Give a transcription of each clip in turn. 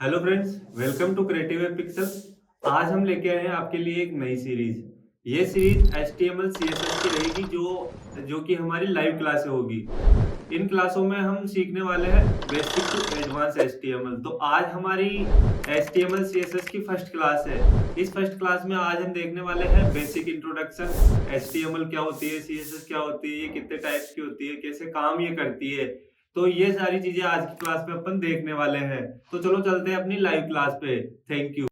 Hello friends, welcome to creative web pixels. आज हम लेके आए हैं आपके लिए एक नई सीरीज। ये सीरीज HTML CSS की रहेगी, जो जो कि हमारी लाइव क्लासें होगी। इन क्लासों में हम सीखने वाले हैं बेसिक टू एडवांस HTML। तो आज हमारी HTML CSS की फर्स्ट क्लास है। इस फर्स्ट क्लास में आज हम देखने वाले हैं बेसिक इंट्रोडक्शन। HTML क्या होती है, CSS क्या होती है, ये कितने टाइप्स की होती है, कैसे काम ये करती है। तो ये सारी चीजें आज की क्लास में अपन देखने वाले हैं। तो चलो चलते हैं अपनी लाइव क्लास पे। Thank you.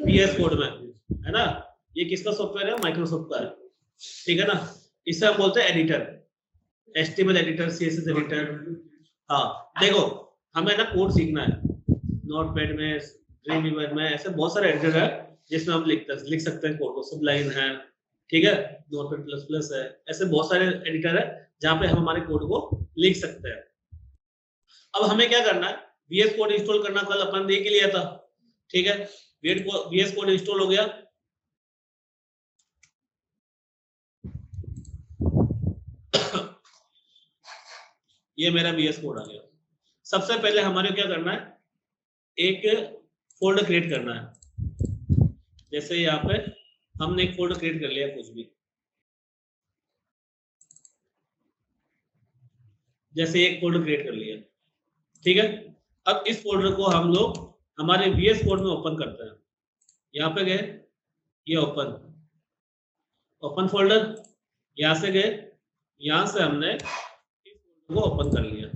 VS कोड में, है ना। ये किसका सॉफ्टवेयर है? माइक्रोसॉफ्ट का है, ठीक है ना। इसे हम बोलते हैं editor, HTML editor, CSS editor. हाँ, देखो, हमें ना कोड सीखना है। नोटपैड में, ड्रीमवीवर में, ऐसे बहुत सारे एडिटर है जिसमें हम लिख सकते हैं कोड को। सबलाइन है, ठीक है, नोटपैड प्लस प्लस है, ऐसे बहुत सारे एडिटर है जहाँ पे हम हमारे कोड को लिख सकते हैं। अब हमें क्या करना है? VS कोड इंस्टॉल करना, कल अपन देख लिया था, ठीक है। VS कोड इंस्टॉल हो गया। ये मेरा VS कोड आ गया। सबसे पहले हमारे क्या करना है? एक फोल्डर क्रिएट करना है। जैसे यहाँ पे हमने एक फोल्डर क्रिएट कर लिया, कुछ भी, जैसे एक फोल्डर क्रिएट कर लिया, ठीक है। अब इस फोल्डर को हम लोग हमारे VS कोड में ओपन करते हैं। यहाँ पे गए, ये ओपन ओपन फोल्डर, यहाँ से गए, यहाँ से हमने इस फोल्डर को ओपन कर लिया।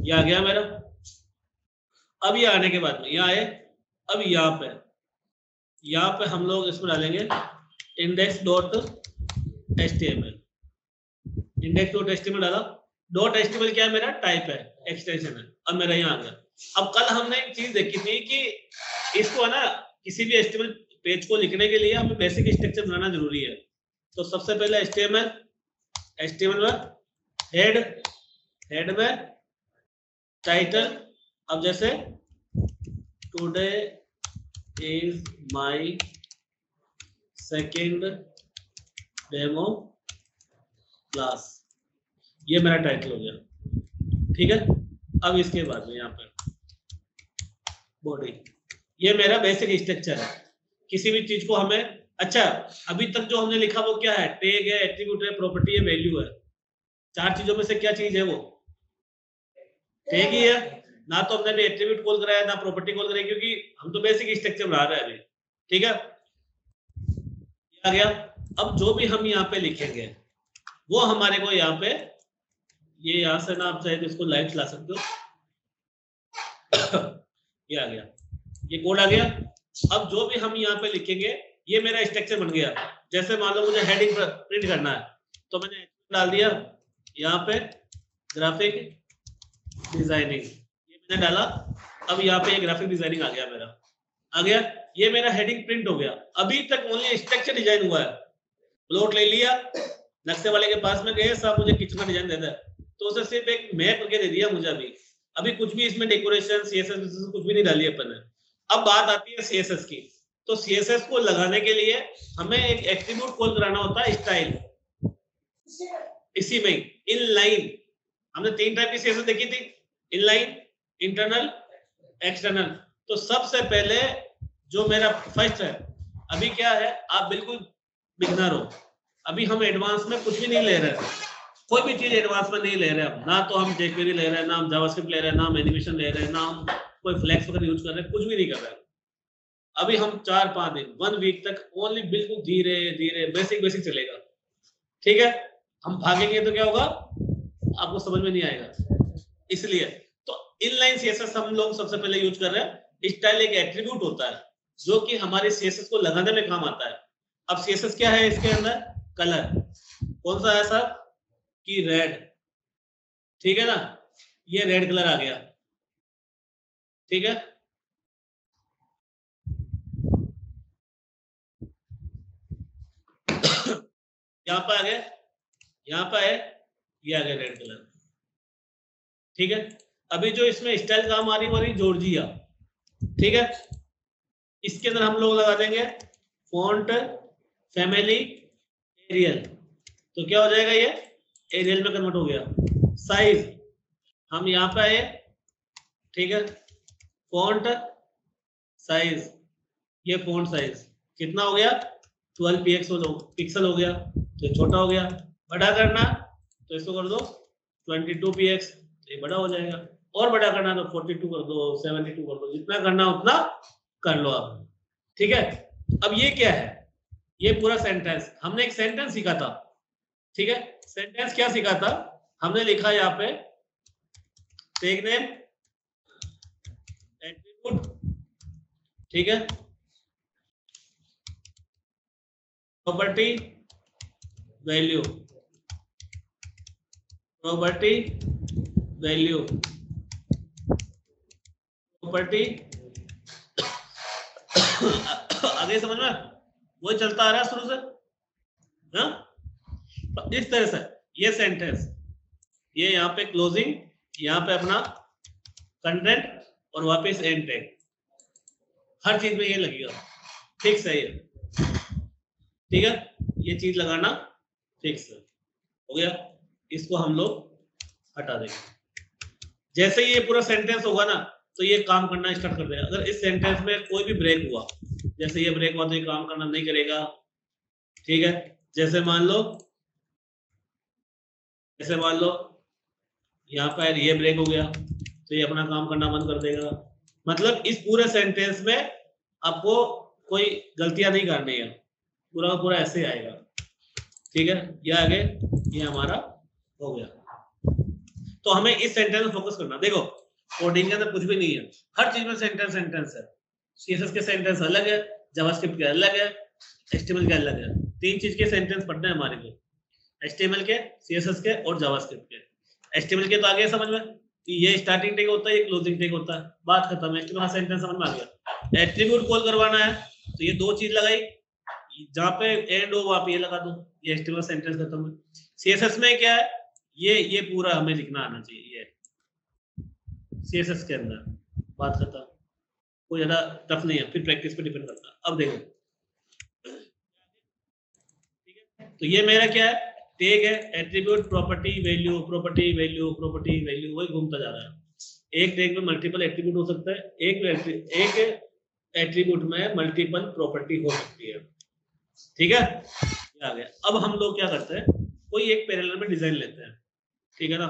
ये आ गया मेरा। अब ये आने के बाद में यहाँ आए, अब यहाँ पे हम लोग इसमें डालेंगे index.html। index.html डाला। .html क्या है? मेरा टाइप है, एक्सटेंशन है। अब मेरा यहाँ आ गया। अब कल हमने एक चीज देखी थी कि इसको है ना, किसी भी HTML पेज को लिखने के लिए हमें बेसिक स्ट्रक्चर बनाना जरूरी है। तो सबसे पहले HTML में हेड में टाइटल। अब जैसे today is my second demo class, ये मेरा टाइटल हो गया, ठीक है। अब इसके बाद में यहाँ पे बॉडी, ये मेरा बेसिक स्ट्रक्चर है। किसी भी चीज को हमें, अच्छा, अभी तक जो हमने लिखा वो क्या है? टैग है, एट्रीब्यूट है, प्रॉपर्टी है, वैल्यू है। चार चीजों में से क्या चीज है? वो टैग ही है ना। तो हमने भी एट्रीब्यूट कॉल कराया, ना प्रॉपर्टी कॉल कराई, क्योंकि हम तो बेसिक स्ट्रक्चर बना रहे हैं अभी, ठीक है। आ गया। अब जो भी हम यहाँ पे लिखेंगे वो हमारे को यहाँ पे, ये यहाँ से ना, आप चाहे तो इसको लाइव चला सकते हो। ये आ गया, ये कोड आ गया। अब जो भी हम यहाँ पे लिखेंगे ये मेरा स्ट्रक्चर बन गया। जैसे मान लो मुझे हेडिंग प्रिंट करना है, तो मैंने डाल दिया यहाँ पे ग्राफिक डिजाइनिंग, ये मैंने डाला। अब यहाँ पे ग्राफिक डिजाइनिंग आ गया, मेरा आ गया। ये मेरा हेडिंग प्रिंट हो गया। अभी तक ओनली स्ट्रक्चर डिजाइन हुआ है। प्लॉट ले लिया, नक्शे वाले के पास में गए, साहब मुझे किचन का डिजाइन देता है, तो उसे सिर्फ एक मैप करके दे दिया मुझे। अभी कुछ भी इसमें डेकोरेशन CSS कुछ भी नहीं डाली अपन ने। अब बात आती है CSS की। तो CSS को लगाने के लिए हमें एक एट्रीब्यूट कॉल कराना होता है, स्टाइल। इसी में इन लाइन, हमने 3 टाइप की CSS देखी थी, इनलाइन, इंटरनल, एक्सटर्नल। तो सबसे पहले जो मेरा फर्स्ट है, अभी क्या है, आप बिल्कुल बिगनर हो, अभी हम एडवांस में कुछ भी नहीं ले रहे, कोई भी चीज एडवांस में नहीं ले रहे हैं। ना तो हम jQuery ले रहे हैं, ना हम जावास्क्रिप्ट ले रहे हैं, ना हम एनिमेशन ले रहे हैं, ना हम कोई फ्लेक्स वगैरह यूज कर रहे हैं, कुछ भी नहीं कर रहे हैं। अभी हम 4-5 दिन, 1 वीक तक ओनली बिल्कुल धीरे धीरे बेसिक चलेगा, ठीक है। हम भागेंगे तो क्या होगा, आपको समझ में नहीं आएगा। इसलिए तो इनलाइन CSS हम लोग सबसे पहले यूज कर रहे हैं। स्टाइल एक एट्रीब्यूट होता है जो कि हमारे CSS को लगाने में काम आता है। अब CSS क्या है? इसके अंदर कलर कौन सा है सर? कि रेड, ठीक है ना। ये रेड कलर आ गया, ठीक है। यहाँ पे आ गया, यहाँ पे है, ये आ गया रेड कलर, ठीक है। अभी जो इसमें स्टाइल काम आ रही है जॉर्जिया, ठीक है। इसके अंदर हम लोग लगा देंगे फॉन्ट फैमिली एरियल। तो क्या हो जाएगा? ये एरियल में कन्वर्ट हो गया। साइज हम यहाँ पे आए, ठीक है, फॉन्ट साइज, ये फॉन्ट साइज कितना हो गया 12 पिक्सल हो गया, तो छोटा हो गया। बड़ा करना तो इसको कर दो 22 px, ये बड़ा हो जाएगा। और बड़ा करना तो 42 कर दो, 72 कर दो, जितना करना उतना कर लो आप, ठीक है। अब ये क्या है, ये पूरा सेंटेंस, हमने एक सेंटेंस सीखा था, ठीक है। सेंटेंस क्या सीखा था, हमने लिखा यहाँ पे टैग नेम एट्रीब्यूट, ठीक है, property value, property value, property आगे समझ में वो चलता आ रहा है शुरू से, हाँ? इस तरह से ये सेंटेंस, ये यहाँ पे क्लोजिंग, यहाँ पे अपना कंटेंट और वापस एंड टैग, हर चीज में ये लगेगा, फिक्स है ये, ठीक है। ये चीज लगाना फिक्स हो गया, इसको हम लोग हटा देंगे। जैसे ही ये पूरा सेंटेंस होगा ना तो ये काम करना स्टार्ट कर देगा। अगर इस सेंटेंस में कोई भी ब्रेक हुआ, जैसे ये ब्रेक हुआ तो ये काम करना नहीं करेगा, ठीक है। जैसे मान लो यहाँ पर ये ब्रेक हो गया तो ये अपना काम करना बंद कर देगा। मतलब इस पूरे सेंटेंस में आपको कोई गलतियां नहीं करनी है, पूरा का पूरा ऐसे आएगा, ठीक है। ये आगे ये हमारा हो गया। तो हमें इस सेंटेंस में फोकस करना। देखो कोडिंग के अंदर कुछ भी नहीं है, हर चीज में सेंटेंस है। सीएसएस के सेंटेंस अलग है, जावास्क्रिप्ट के अलग है, एचटीएमएल के अलग है। तीन चीज के सेंटेंस पढ़ने हैं हमारे को, एचटीएमएल के, सीएसएस के और जावास्क्रिप्ट के। एचटीएमएल के तो आगे समझ में कि ये स्टार्टिंग टैग होता है, ये क्लोजिंग टैग होता है, बात खत्म है। एचटीएमएल सेंटेंस समझ में आ गया। एट्रीब्यूट कॉल करवाना है तो ये दो चीज लगाई, जहां पे एंड हो वहां पे ये लगा दो, ये एचटीएमएल सेंटेंस खत्म है। सीएसएस में क्या है, ये पूरा हमें लिखना आना चाहिए, ये सीएसएस के अंदर, बात खत्म, कोई ज्यादा टफ नहीं है, फिर प्रैक्टिस पे डिपेंड करता है। अब देखो, ठीक है, तो ये मेरा क्या है, टैग है, attribute, property value, property value, property value, वही घूमता जा रहा है। एक टैग में मल्टीपल एट्रीब्यूट हो सकता है, एक एट्रीब्यूट में मल्टीपल प्रॉपर्टी हो सकती है, ठीक है। आ गया। अब हम लोग क्या करते हैं, कोई एक पैरेलल में डिजाइन लेते हैं, ठीक है ना।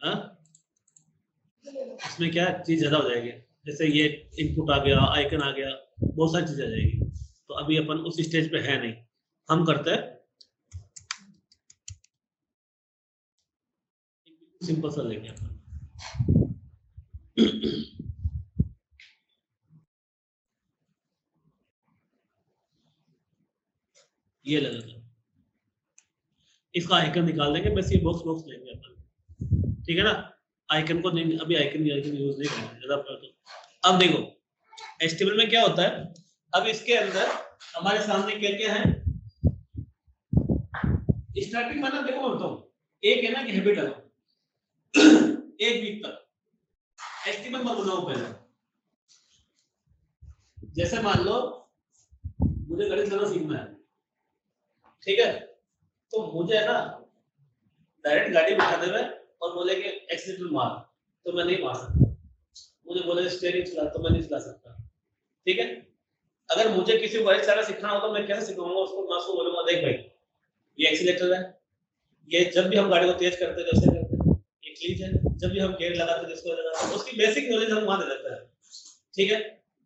हाँ, इसमें क्या चीज ज्यादा हो जाएगी, जैसे ये इनपुट आ गया, आइकन आ गया, बहुत सारी चीजें आ जाएगी। तो अभी अपन उस स्टेज पे है नहीं, हम करते हैं सिंपल सा लेंगे अपन। ये लगा था, इसका आइकन निकाल देंगे, बस ये बॉक्स लेंगे अपन, ठीक है ना। आइकन को नहीं, अभी आइकन यूज नहीं करेंगे ज्यादा। तो अब देखो एचटीएमएल में क्या होता है, अब इसके अंदर हमारे सामने क्या क्या है, स्टार्टिंग मतलब देखो मैं बताऊं, एक है ना कि हैबिट है एक वीक तक एचटीएमएल मत बनाओ पहले। जैसे मान लो मुझे गणित करना सीखना है, ठीक है, तो मुझे ना डायरेक्ट गाड़ी बिठा देवे और बोले कि एक्सीलेटर मार, तो मैं नहीं मार सकता। मुझे बोले स्टीयरिंग चला, तो मैं नहीं चला सकता, ठीक है। अगर मुझे किसी को गाड़ी चलाना सीखना हो तो मैं कैसे सिखाऊंगा उसको, मैं उसको बोलूंगा देख भाई ये एक्सीलेटर है, ये जब भी हम गाड़ी को तेज करते हैं जैसे करते हैं, ये क्लीच है, जब भी हम गियर लगाते हैं जिसको लगाते हैं, उसकी बेसिक नॉलेज हम वहां दे देते हैं, ठीक है।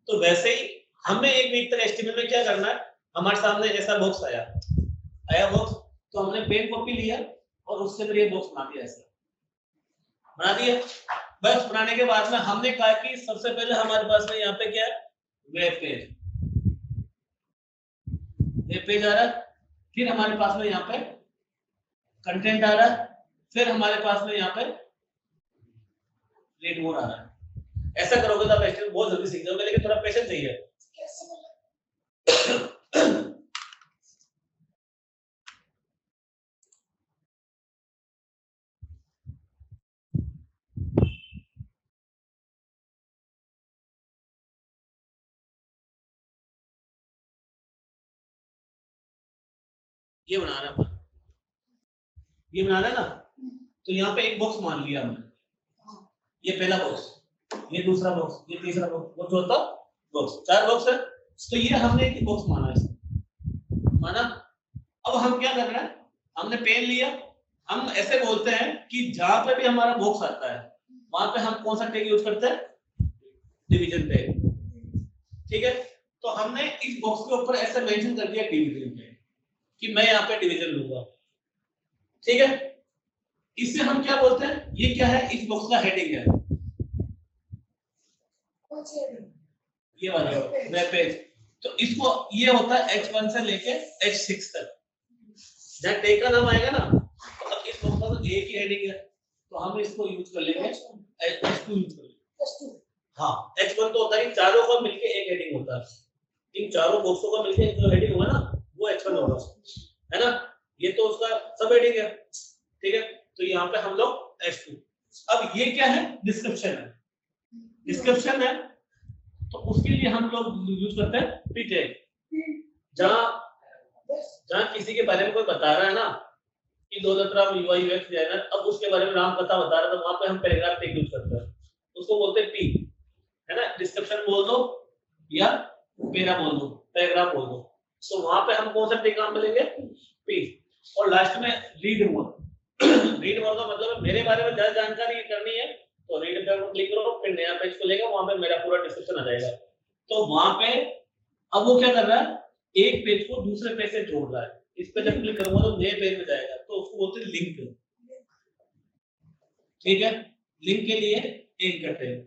तो वैसे ही हमें एक वीक तक एचटीएमएल में क्या करना है, हमारे सामने ऐसा बॉक्स आया बॉक्स, तो हमने पेन कॉपी लिया और उससे फिर ये बॉक्स बना दिया, ऐसा बना दिया। बस बनाने के बाद में हमने कहा कि सबसे पहले हमारे पास में यहाँ पे क्या है, वेब पेज आ रहा है, फिर हमारे पास में यहाँ पे कंटेंट आ रहा है, फिर हमारे पास में यहाँ पे रीड मोर आ रहा है। ऐसा करोगे तो आप एचटीएमएल बहुत जल्दी सीख जाओगे, लेकिन थोड़ा पेशेंस चाहिए। ये बना रहा है, ये बना रहा है ना, तो यहाँ पे एक बॉक्स मान लिया हमने, ये पहला बॉक्स, ये दूसरा बॉक्स, ये तीसरा बॉक्स, वो चौथा बॉक्स, 4 बॉक्स है। तो ये हमने एक बॉक्स माना इसको, माना। अब हम क्या कर रहे हैं, हमने पेन लिया, हम ऐसे बोलते हैं कि जहां पे भी हमारा बॉक्स आता है वहां पे हम कौन सा टैग यूज करते हैं, डिवीजन टैग, ठीक है। तो हमने इस बॉक्स के ऊपर ऐसे मेंशन कर दिया डिवीजन टैग कि मैं यहाँ पे डिवीजन लूंगा, ठीक है। इससे हम क्या बोलते हैं, ये क्या है, इस बॉक्स का हेडिंग है, ये वाला वेब पेज। तो इसको ये होता है H1 से लेके H6 तक, जहाँ टैग का नाम आएगा ना, तो अब इस बॉक्स का तो एक ही हेडिंग है, तो हम इसको यूज कर लेंगे H2 यूज कर लेंगे। हाँ, H1 तो होता है कि चारों का मिलके एक हेडिंग होता है, इन चारों बॉक्सों का मिलके जो हेडिंग होगा ना वो H1 होगा, है ना। ये तो उसका सब हेडिंग है, ठीक है। तो यहाँ पे हम लोग H2। अब ये क्या है, डिस्क्रिप्शन है, डिस्क्रिप्शन है, तो उसके लिए हम लोग यूज करते हैं p टैग। जहाँ किसी के बारे में कोई बता रहा है ना कि दौलतराम UI UX डिजाइनर, अब उसके बारे में नाम पता बता रहा है, तो वहां पे हम पैराग्राफ टैग यूज करते हैं, उसको बोलते हैं p, है ना। डिस्क्रिप्शन बोल दो या पैरा बोल दो, पैराग्राफ बोल दो, तो वहां पे हम कौन सा टैग काम मिलेंगे, p। और लास्ट में रीड मोर, रीड मोर का मतलब है मेरे बारे में ज्यादा जानकारी करनी है तो रीड पर क्लिक करो, फिर नया पेज खुलेगा, वहां पे मेरा पूरा डिस्क्रिप्शन आ जाएगा। तो वहां पे अब वो क्या कर रहा है, एक पेज को दूसरे पेज से जोड़ रहा है, इस पे जब क्लिक करूंगा तो नए पेज में जाएगा, तो उसको बोलते हैं लिंक, ठीक है। लिंक के लिए एक करते हैं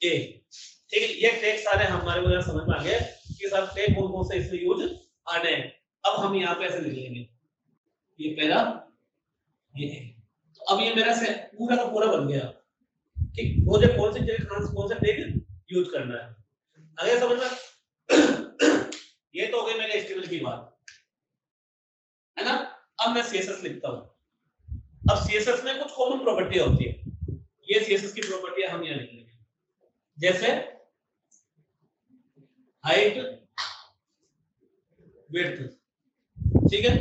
ए, ठीक है। ये टैग सारे हमारे को समझ में आ गए कि सब टैग कौन कौन से इसमें यूज आने हैं। अब हम यहाँ पे ऐसे लिख लेंगे, ये पहला, ये है, तो अब ये मेरा से पूरा का पूरा बन गया, ठीक। मुझे कौन सी जगह कौन सा टैग यूज करना है, आगे समझ में। ये तो हो गई मेरे HTML की बात, है ना। अब मैं CSS लिखता हूं। अब CSS में कुछ कॉमन प्रॉपर्टी होती है, ये CSS की प्रॉपर्टी हम यहाँ लिख लेंगे, जैसे हाइट, विड्थ, ठीक है,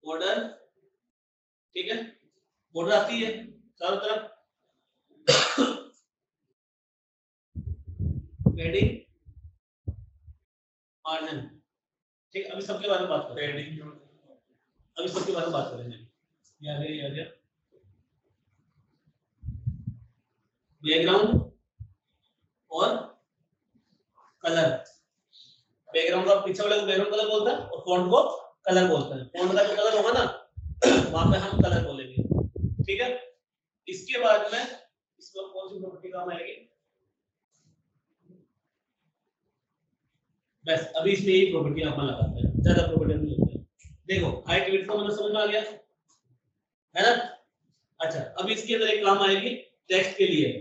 बॉर्डर, ठीक है, बॉर्डर आती है चारों तरफ, पैडिंग, मार्जिन, ठीक। अभी सबके बारे में बात करेंगे, अभी सबके बारे में बात करेंगे। ये आ गया बैकग्राउंड और कलर। बैकग्राउंड का पीछे वाले को बैकग्राउंड कलर बोलता है और फॉन्ट को कलर बोलते हैं। फॉन्ट का जो कलर होगा ना वहां पे हम कलर बोलेंगे, ठीक है। इसके बाद में इसमें कौन सी प्रॉपर्टी काम आएगी, बस अभी इसमें यही प्रॉपर्टी हम लगाते हैं, ज्यादा प्रॉपर्टी नहीं लगती है। देखो हाइट विड्थ का मतलब समझ में आ गया, है ना। अच्छा, अब इसके अंदर एक काम आएगी टेक्स्ट के लिए।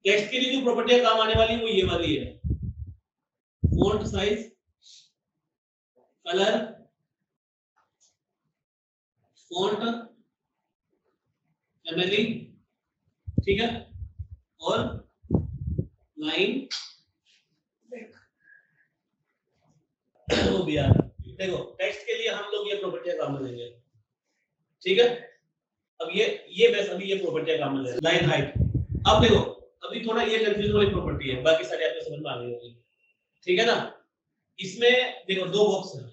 टेक्स्ट के लिए जो प्रॉपर्टी काम आने वाली वो ये वाली है, font size, colour, font family, ठीक है, और लाइन वो भी आ रहा है। देखो टेक्स्ट के लिए हम लोग ये प्रॉपर्टियां काम में लेंगे, ठीक है। अब ये बस अभी ये प्रॉपर्टियां काम में ले, लाइन हाइट। अब देखो अभी थोड़ा ये कंफ्यूजन वाली प्रॉपर्टी है, बाकी सारे आपको समझ में आ गई होगी, ठीक है ना। इसमें देखो 2 बॉक्स है,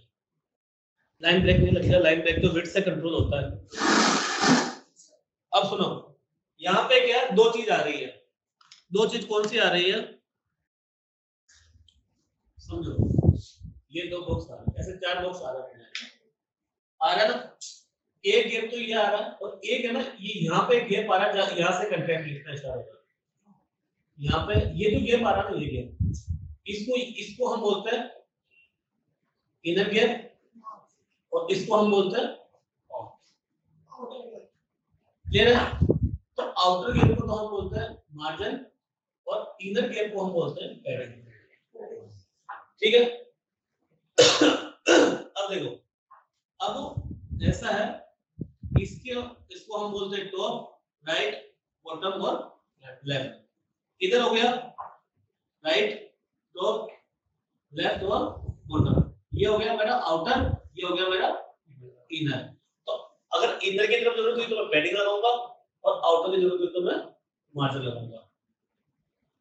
लाइन ब्रेक नहीं लगेगा, लाइन ब्रेक तो विड्थ से कंट्रोल होता है। अब सुनो, यहाँ पे क्या 2 चीज आ रही है, 2 चीज कौन सी आ रही है समझो। ये 2 बॉक्स आ रहे हैं, ऐसे 4 बॉक्स आ रहा है ना। एक गैप तो ये आ रहा है और एक है ना ये यहाँ पे गैप आ रहा है, यहाँ से कंटेंट लिखना स्टार्ट होता है। यहाँ पे ये जो गैप आ रहा है ना, ये गैप, इसको हम बोलते हैं इनर गैप और इसको हम बोलते हैं क्लियर है। तो आउटर गैप को तो हम बोलते हैं मार्जिन और इनर गैप को हम बोलते हैं पैडिंग, ठीक है। अब देखो, अब ऐसा है, इसको हम बोलते हैं टॉप, राइट, बॉटम और लेफ्ट। इधर हो गया राइट, टॉप, लेफ्ट और बॉटम। ये हो गया मेरा आउटर, ये हो गया मेरा इनर। तो अगर इनर की तरफ जरूरत हुई तो मैं पैडिंग लगाऊंगा और आउटर की जरूरत हुई तो मैं मार्जिन लगाऊंगा।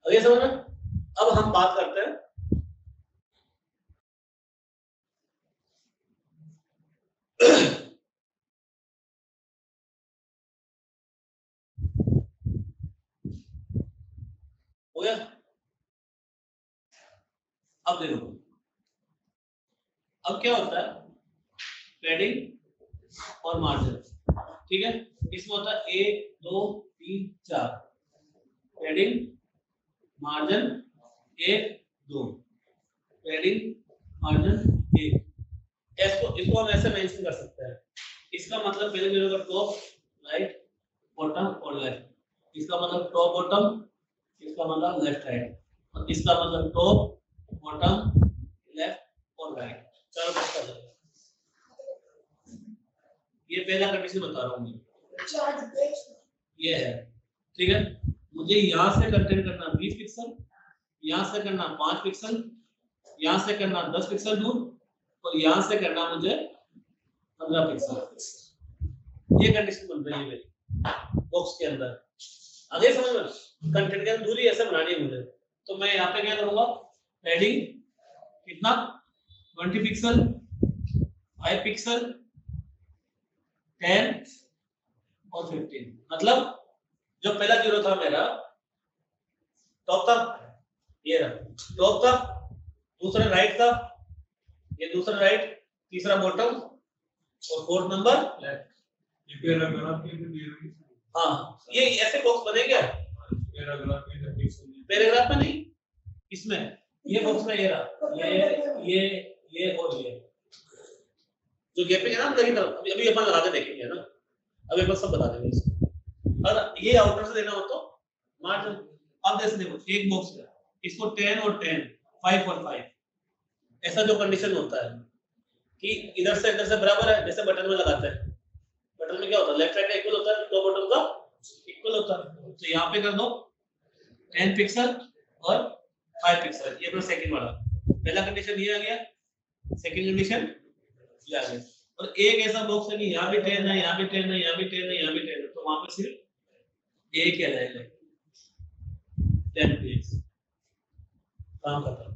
आगे समझ में? अब हम बात करते हैं हो गया। अब देखो, अब क्या होता है, पैडिंग और मार्जिन, ठीक है। इसमें होता है 1 2 3 4, पैडिंग मार्जिन 1 2, पैडिंग मार्जिन 1। इसको हम ऐसे मेंशन कर सकते हैं। इसका मतलब पहले जो होगा टॉप राइट बॉटम और लेफ्ट। इसका मतलब टॉप बॉटम, इसका मतलब लेफ्ट राइट, और इसका मतलब टॉप बॉटम लेफ्ट और राइट, चारों तरफ का जाएगा। ये पहला कंडीशन बता रहा हूँ मैं, ये है, ठीक है। मुझे यहां से कंटेंट करना 20 पिक्सल, यहां से करना 5 पिक्सल, यहां से करना 10 पिक्सल दूर, और यहां से करना मुझे 15 पिक्सल। ये कंडीशन बन रही है मेरी बॉक्स के अंदर। आगे समझ में? कंटेंट के अंदर दूरी ऐसे बनानी है मुझे। तो मैं यहाँ पे क्या करूंगा, पैडिंग कितना 20 पिक्सल, 5 पिक्सल, 10 और 15। मतलब जो पहला जीरो था मेरा टॉप था, ये रहा टॉप था, दूसरा राइट था, ये दूसरा राइट, तीसरा बॉटम और फोर्थ नंबर लेफ्ट। हाँ, ये ऐसे बॉक्स बनेंगे पैराग्राफ में नहीं, इसमें ये बॉक्स में ये रहा, ये और ये जो गैपिंग है ना अंदर की तरफ, अभी अपन लगा के देखेंगे ना, अभी अपन सब बता देंगे इसको। अगर ये आउटर से देना हो तो मार्जिन। अब जैसे देखो एक बॉक्स है, इसको 10 और 10, 5 और 5, ऐसा जो कंडीशन होता है कि इधर से बराबर है, जैसे बटन में लगाते हैं, बटन में क्या होता है, लेफ्ट राइट का इक्वल होता है, दो बटन का इक्वल होता है। तो यहाँ पे कर दो 10 पिक्सल और 5 पिक्सल, ये अपना सेकंड वाला। पहला कंडीशन ये आ गया, सेकंड कंडीशन ये आ गया। और एक ऐसा बॉक्स है कि यहाँ भी 10 है, यहाँ भी 10 है, यहाँ भी 10 है, यहाँ भी 10 है, तो वहां पे सिर्फ एक ही आ जाएगा 10 पीस, काम खत्म,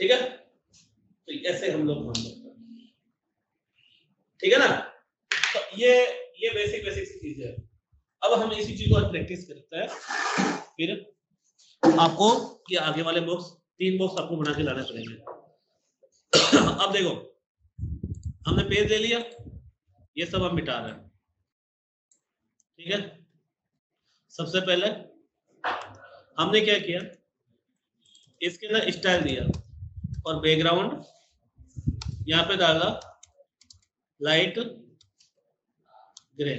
ठीक है। तो ऐसे हम लोग काम करते हैं, ठीक है ना। तो ये बेसिक चीज है। अब हम इसी चीज को प्रैक्टिस करते हैं, फिर आपको ये आगे वाले बॉक्स 3 बॉक्स आपको बना के लाने पड़ेंगे। अब देखो हमने पेज ले लिया, ये सब हम मिटा रहे हैं, ठीक है। सबसे पहले हमने क्या किया, इसके अंदर स्टाइल दिया और बैकग्राउंड यहाँ पे डाला लाइट ग्रे।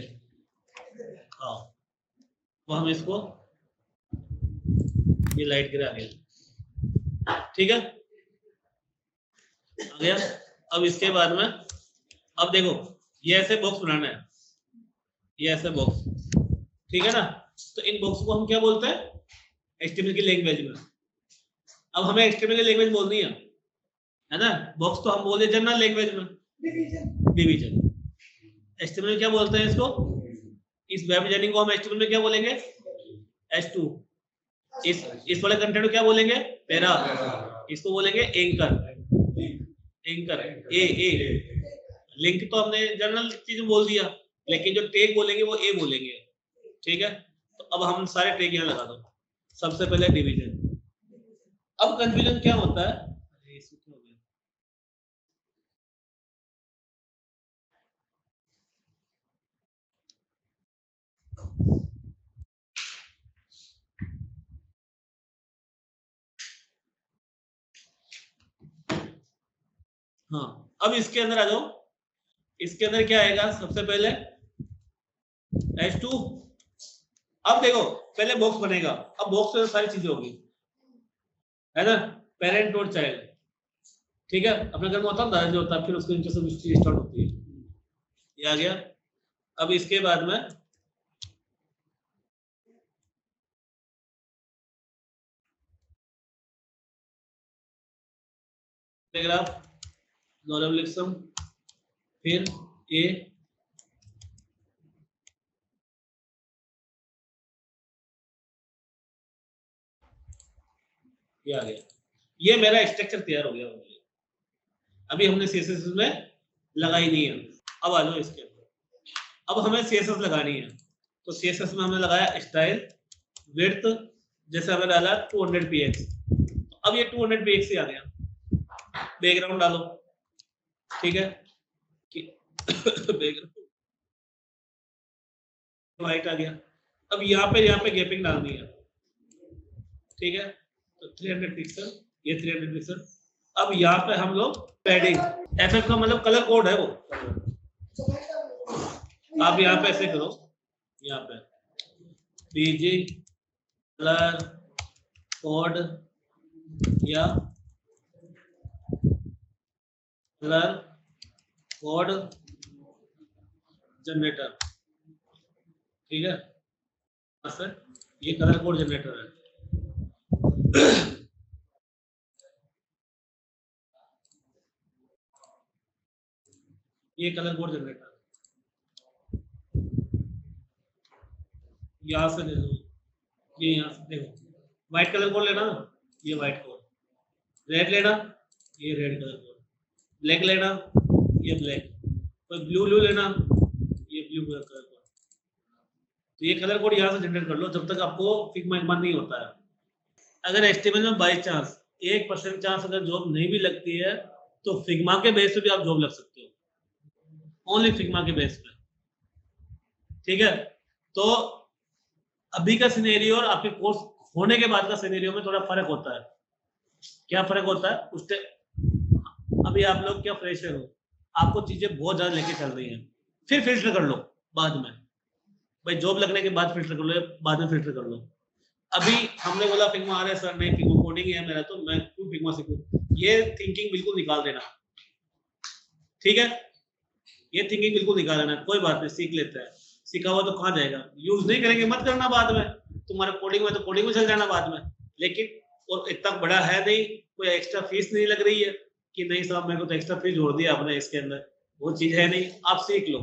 हाँ, तो हम इसको ये लाइट ग्रे आ गया, ठीक है, आ गया। अब इसके बाद में अब देखो ये ऐसे बॉक्स बनाना है, ये ऐसे बॉक्स, ठीक है ना। तो इन बॉक्स को हम क्या बोलते हैं, HTML की लैंग्वेज में। अब हमें HTML की लैंग्वेज बोलनी है ना। बॉक्स तो हम बोले जनरल लैंग्वेज में डिवीजन। HTML क्या बोलते हैं इसको, इस वेब डिजाइनिंग को हम HTML में क्या बोलेंगे, H2। इस वाले कंटेंट को क्या बोलेंगे, पैरा। इसको बोलेंगे एंकर, ए लिंक तो हमने जनरल चीज में बोल दिया, लेकिन जो टैग बोलेंगे वो ए बोलेंगे, ठीक है। तो अब हम सारे टैग यहाँ लगा दो। सबसे पहले डिवीजन। अब कंफ्यूजन क्या होता है, हाँ अब इसके अंदर आ जाओ। इसके अंदर क्या आएगा, सबसे पहले H2। अब देखो पहले बॉक्स बनेगा, अब बॉक्स में सारी चीजें होगी, है ना, पेरेंट और चाइल्ड, ठीक है। अपने घर में होता है दादा होता है, फिर उसके नीचे से स्टार्ट होती है, ये आ गया। अब इसके बाद में पैराग्राफ, नॉर्मलिज्म, फिर ए, ये आ गया। ये मेरा स्ट्रक्चर तैयार हो गया। अभी हमने सीएसएस में लगाई नहीं है। अब आ जाओ इसके अंदर। अब हमें सीएसएस लगानी है, तो सीएसएस में हमने लगाया स्टाइल विड्थ, जैसे हमें डाला 200 px। तो अब ये 200 px ही आ गया। बैकग्राउंड डालो, ठीक है, बैकग्राउंड वाइट आ गया। अब यहाँ पे गैपिंग डालनी है, ठीक है, तो 300 पिक्सल, ये 300 पिक्सल। अब यहाँ पे हम लोग पैडिंग, एफएफ का मतलब कलर कोड है वो। आप यहाँ पे ऐसे करो, यहाँ पे बीजी कलर कोड या कलर कोड जनरेटर, ठीक है, सर ये कलर कोड जनरेटर है। ये कलर कोड जनरेटर, यहां से देखो, ये यहां से देखो, व्हाइट कलर कोड लेना, ये व्हाइट कोड, रेड लेना, ये रेड कलर कोड, ब्लैक लेना, ये ब्लैक, कोई ब्लू लेना, ये ब्लू कलर कोड। तो ये कलर कोड यहाँ से जनरेट कर लो जब तक आपको फिग्मा नहीं होता है। अगर एचटीएमएल में बाई चांस 1% चांस अगर जॉब नहीं भी लगती है, तो फिग्मा के बेस पे भी आप जॉब लग सकते हो, ओनली फिग्मा के बेस पे, ठीक है। तो अभी का सिनेरियो और आपके कोर्स होने के बाद का सिनेरियो में थोड़ा फर्क होता है। क्या फर्क होता है? उससे अभी आप लोग क्या फ्रेशर हो, आपको चीजें बहुत ज्यादा लेके चल रही हैं, फिर फिल्टर कर लो बाद में, भाई जॉब लगने के बाद फिल्टर कर लो, बाद में फिल्टर कर लो। अभी हमने बोला फिग्मा आ रहा है सर, नहीं फिग्मा कोडिंग है मेरा, तो मैं क्यों फिग्मा सीखूं, ये थिंकिंग बिल्कुल निकाल देना, ठीक है, ये थिंकिंग बिल्कुल निकाल देना, कोई बात नहीं, सीख लेते हैं, सीखा हुआ तो कहाँ जाएगा, यूज नहीं करेंगे मत करना बाद में, तुम्हारे कोडिंग में तो कोडिंग में चल जाना बाद में। लेकिन और इतना बड़ा है नहीं, कोई एक्स्ट्रा फीस नहीं लग रही है कि नहीं साहब मेरे को तो एक्स्ट्रा फीस जोड़ दिया आपने इसके अंदर, वो चीज है नहीं, आप सीख लो,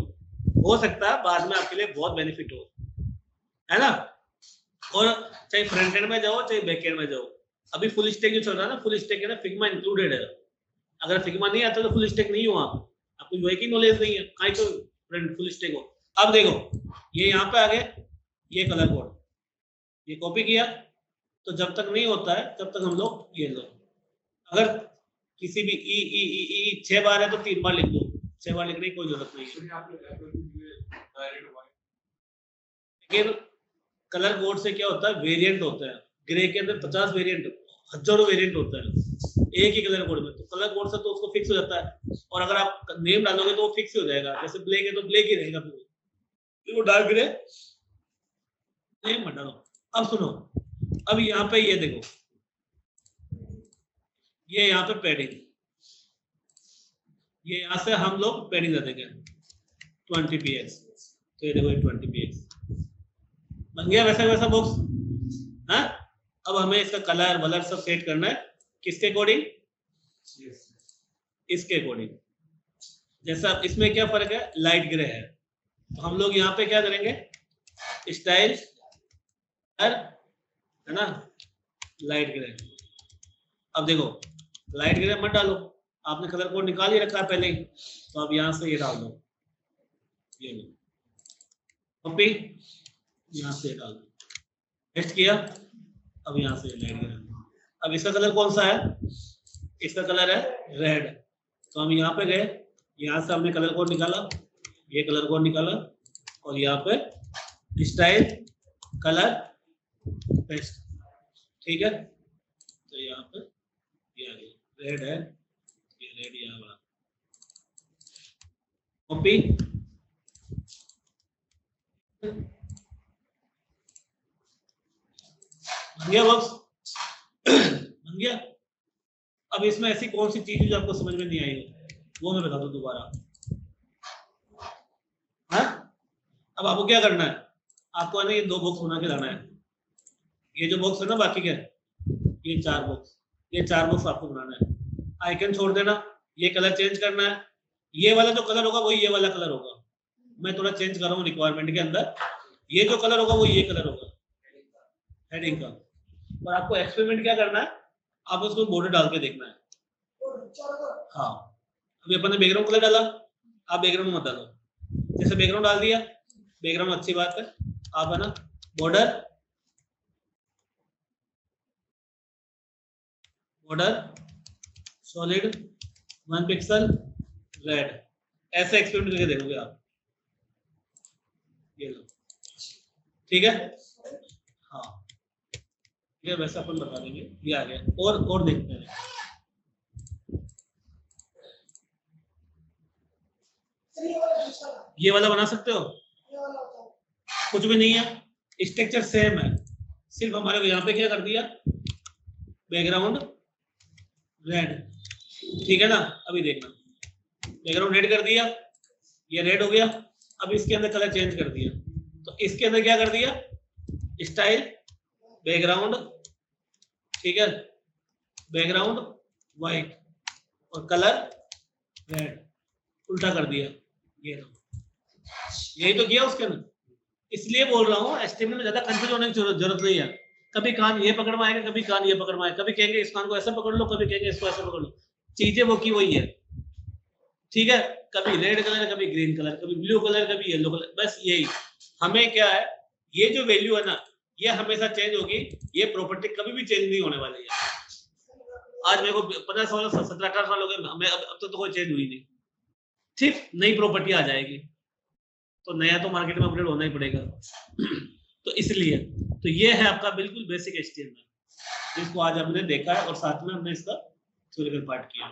हो सकता है बाद में आपके लिए बहुत बेनिफिट हो, है ना। और चाहे फ्रंट एंड में जाओ चाहे बैक एंड में जाओ, अभी फुल स्टैक जो चल रहा है ना, फुल स्टैक है ना, फिग्मा इंक्लूडेड है। अगर फिग्मा नहीं आता तो फुल स्टैक नहीं हो, आपको यूआई की नॉलेज नहीं है, कहीं तो फ्रंट फुल स्टैक हो। अब देखो ये यहाँ पे आ गए, ये कलर कोड, ये कॉपी किया, तो जब तक नहीं होता है तब तक हम लोग ये लो, अगर किसी भी ई ई ई ई 6 बार है तो 3 बार लिख दो, 6 बार लिखने की कोई जरूरत नहीं है। लेकिन कलर कोड से क्या होता है, वेरिएंट होता है, ग्रे के अंदर 50 वेरिएंट, हजारों वेरिएंट होता है एक ही कलर कोड में, तो कलर कोड से तो उसको फिक्स हो जाता है, और अगर आप नेम डालोगे तो वो फिक्स हो जाएगा, जैसे ब्लैक है तो ब्लैक ही रहेगा, फिर वो डार्क ग्रे नेम मत डालो। अब सुनो, अब यहाँ पे ये देखो, ये यहाँ पे पैडिंग, ये यहाँ से हम लोग पैडिंग दे देंगे 20 px, तो ये देखो 20 px बन गया वैसा वैसा बॉक्स, हाँ। अब हमें इसका कलर वलर सब सेट करना है, किसके अकॉर्डिंग, इसके अकॉर्डिंग। जैसा इसमें क्या फर्क है, लाइट ग्रे है, तो हम लोग यहाँ पे क्या करेंगे, स्टाइल है ना, लाइट ग्रे। अब देखो लाइट ग्रे मत डालो, आपने कलर कोड निकाल ही रखा है पहले ही, तो अब यहाँ से ये डाल दो, ये लो कॉपी, यहाँ से डाल दो, पेस्ट किया, अब यहाँ से लाइट ग्रे। अब इसका कलर कौन सा है, इसका कलर है रेड, तो हम यहाँ पे गए, यहाँ से हमने कलर कोड निकाला, ये कलर कोड निकाला, और यहाँ पे स्टाइल कलर पेस्ट, ठीक है, तो यहाँ पे ये आ गया रेड है, ये रेड यहाँ वाला, कॉपी, बन गया बॉक्स, बन गया। अब इसमें ऐसी कौन सी चीज जो आपको समझ में नहीं आई हो, वो मैं बता दूं दोबारा, हाँ। अब आपको क्या करना है, आपको है ना ये 2 बॉक्स बना के लाना है, ये जो बॉक्स है ना बाकी के, ये 4 बॉक्स, ये 4 बॉक्स आपको बनाना है। आइकन छोड़ देना, ये कलर चेंज करना है, ये वाला जो कलर होगा वही ये वाला कलर होगा। मैं थोड़ा चेंज कर रहा हूँ रिक्वायरमेंट के अंदर। ये जो कलर होगा वो ये कलर होगा हेडिंग का। और आपको एक्सपेरिमेंट क्या करना है, आप उसको बॉर्डर डाल के देखना है। हाँ, अभी अपन ने बैकग्राउंड कलर डाला, आप बैकग्राउंड मत डालो। जैसे बैकग्राउंड डाल दिया, बैकग्राउंड अच्छी बात है, आप है ना बॉर्डर सॉलिड 1 पिक्सल रेड, ऐसे एक्सपेरिमेंट करके देखोगे आप। ये लो, ठीक है। हाँ ये वैसे अपन बता देंगे। ये आ गया। और देखते हैं, ये वाला बना सकते हो, कुछ भी नहीं है, स्ट्रक्चर सेम है, सिर्फ हमारे को यहाँ पे क्या कर दिया, बैकग्राउंड रेड, ठीक है ना। अभी देखना, बैकग्राउंड रेड कर दिया, ये रेड हो गया। अब इसके अंदर कलर चेंज कर दिया, तो इसके अंदर क्या कर दिया, स्टाइल बैकग्राउंड, ठीक है, बैकग्राउंड व्हाइट और कलर रेड, उल्टा कर दिया। ये यही तो किया उसके अंदर। इसलिए बोल रहा हूँ एचटीएमएल में ज्यादा कंफ्यूज होने की जरूरत नहीं है। कभी कान ये पकड़ में आएगा, कभी कान ये पकड़ में आएगा, कभी कहेंगे इस कान को ऐसा पकड़ लो, कभी कहेंगे इसको ऐसा पकड़ लो, चीजें वो की वही है, ठीक है। कभी रेड कलर, कभी ग्रीन कलर, कभी ब्लू कलर, कभी येलो कलर, बस यही। हमें क्या है, ये जो वैल्यू है ना, ये हमेशा चेंज होगी, ये प्रॉपर्टी कभी भी चेंज नहीं होने वाली है। आज मेरे को 15 साल 17-18 साल हो गए, मैं अब तो कोई चेंज हुई नहीं, ठीक, नई प्रॉपर्टी आ जाएगी तो नया तो मार्केट में अपडेट होना ही पड़ेगा। तो इसलिए तो ये है आपका बिल्कुल बेसिक एचटीएमएल, जिसको आज हमने देखा है और साथ में हमने इसका थ्योरिकल पार्ट किया।